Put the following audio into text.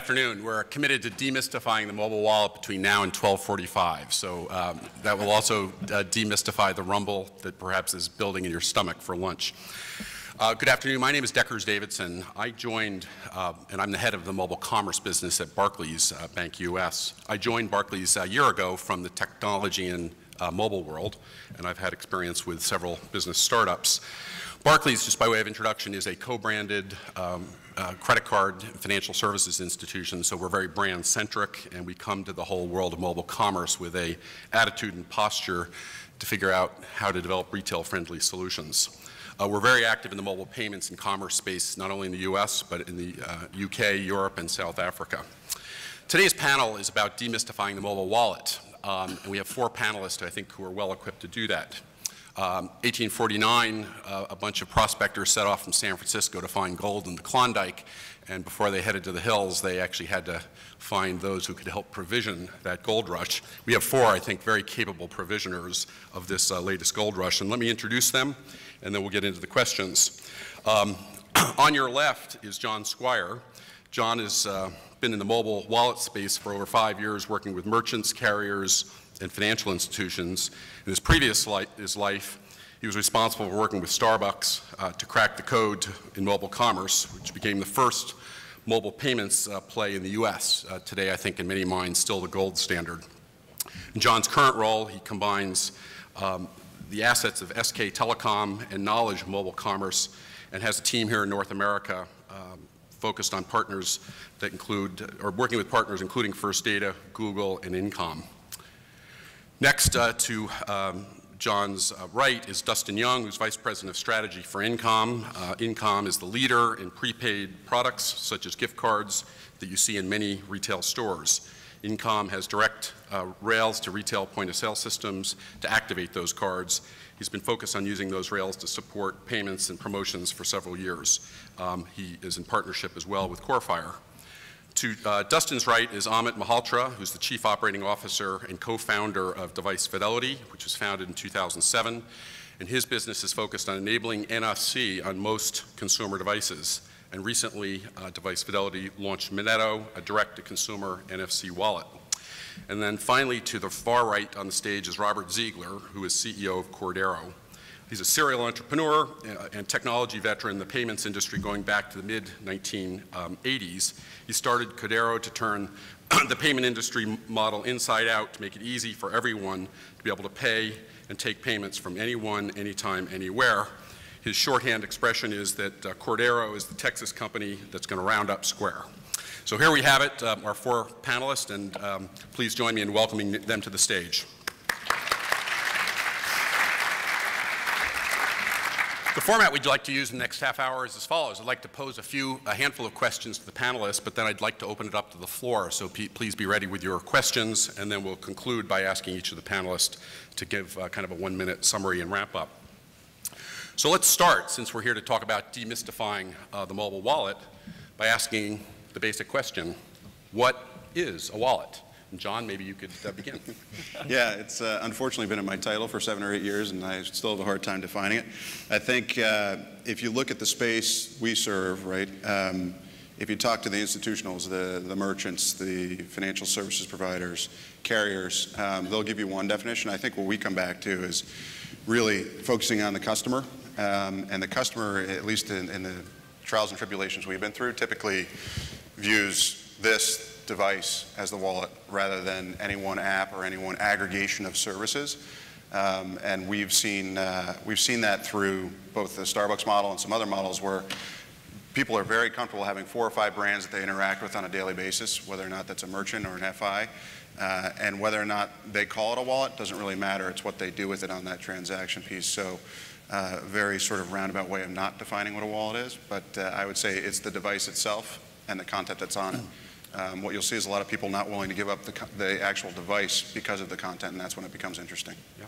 afternoon. We're committed to demystifying the mobile wallet between now and 12:45. So that will also demystify the rumble that perhaps is building in your stomach for lunch. Good afternoon. My name is Deckers Davidson. I joined, and I'm the head of the mobile commerce business at Barclays Bank US. I joined Barclays a year ago from the technology and mobile world, and I've had experience with several business startups. Barclays, just by way of introduction, is a co-branded credit card financial services institution, so we're very brand-centric, and we come to the whole world of mobile commerce with a attitude and posture to figure out how to develop retail-friendly solutions. We're very active in the mobile payments and commerce space, not only in the US, but in the UK, Europe, and South Africa. Today's panel is about demystifying the mobile wallet, and we have 4 panelists, I think, who are well-equipped to do that. 1849, a bunch of prospectors set off from San Francisco to find gold in the Klondike, and before they headed to the hills, they actually had to find those who could help provision that gold rush. We have 4, I think, very capable provisioners of this latest gold rush, and let me introduce them, and then we'll get into the questions. On your left is Jon Squire. Jon has been in the mobile wallet space for over 5 years, working with merchants, carriers, and financial institutions. In his previous life, he was responsible for working with Starbucks to crack the code in mobile commerce, which became the first mobile payments play in the US. Today, I think, in many minds, still the gold standard. In Jon's current role, he combines the assets of SK Telecom and knowledge of mobile commerce, and has a team here in North America focused on partners that include, or working with partners including First Data, Google, and Incom. Next to Jon's right is Dustin Young, who's Vice President of Strategy for Incom. Incom is the leader in prepaid products, such as gift cards, that you see in many retail stores. Incom has direct rails to retail point-of-sale systems to activate those cards. He's been focused on using those rails to support payments and promotions for several years. He is in partnership as well with Corefire. To Dustin's right is Amit Malhotra, who's the Chief Operating Officer and co-founder of Device Fidelity, which was founded in 2007. And his business is focused on enabling NFC on most consumer devices. And recently, Device Fidelity launched Monetto, a direct-to-consumer NFC wallet. And then finally, to the far right on the stage is Robert Ziegler, who is CEO of Cordero. He's a serial entrepreneur and technology veteran in the payments industry going back to the mid-1980s. He started Cordero to turn the payment industry model inside out to make it easy for everyone to be able to pay and take payments from anyone, anytime, anywhere. His shorthand expression is that Cordero is the Texas company that's going to round up Square. So here we have it, our 4 panelists, and please join me in welcoming them to the stage. The format we'd like to use in the next half hour is as follows. I'd like to pose a handful of questions to the panelists, but then I'd like to open it up to the floor. So please be ready with your questions, and then we'll conclude by asking each of the panelists to give kind of a 1-minute summary and wrap up. So let's start, since we're here to talk about demystifying the mobile wallet, by asking the basic question: what is a wallet? And Jon, maybe you could begin. Yeah, it's unfortunately been in my title for 7 or 8 years, and I still have a hard time defining it. I think if you look at the space we serve, right, if you talk to the institutionals, the merchants, the financial services providers, carriers, they'll give you one definition. I think what we come back to is really focusing on the customer, and the customer, at least in the trials and tribulations we've been through, typically views this device as the wallet rather than any one app or any one aggregation of services. And we've seen that through both the Starbucks model and some other models where people are very comfortable having 4 or 5 brands that they interact with on a daily basis, whether or not that's a merchant or an FI. And whether or not they call it a wallet doesn't really matter. It's what they do with it on that transaction piece. So very sort of roundabout way of not defining what a wallet is. But I would say it's the device itself and the content that's on it. What you'll see is a lot of people not willing to give up the actual device because of the content, and that's when it becomes interesting. Yeah.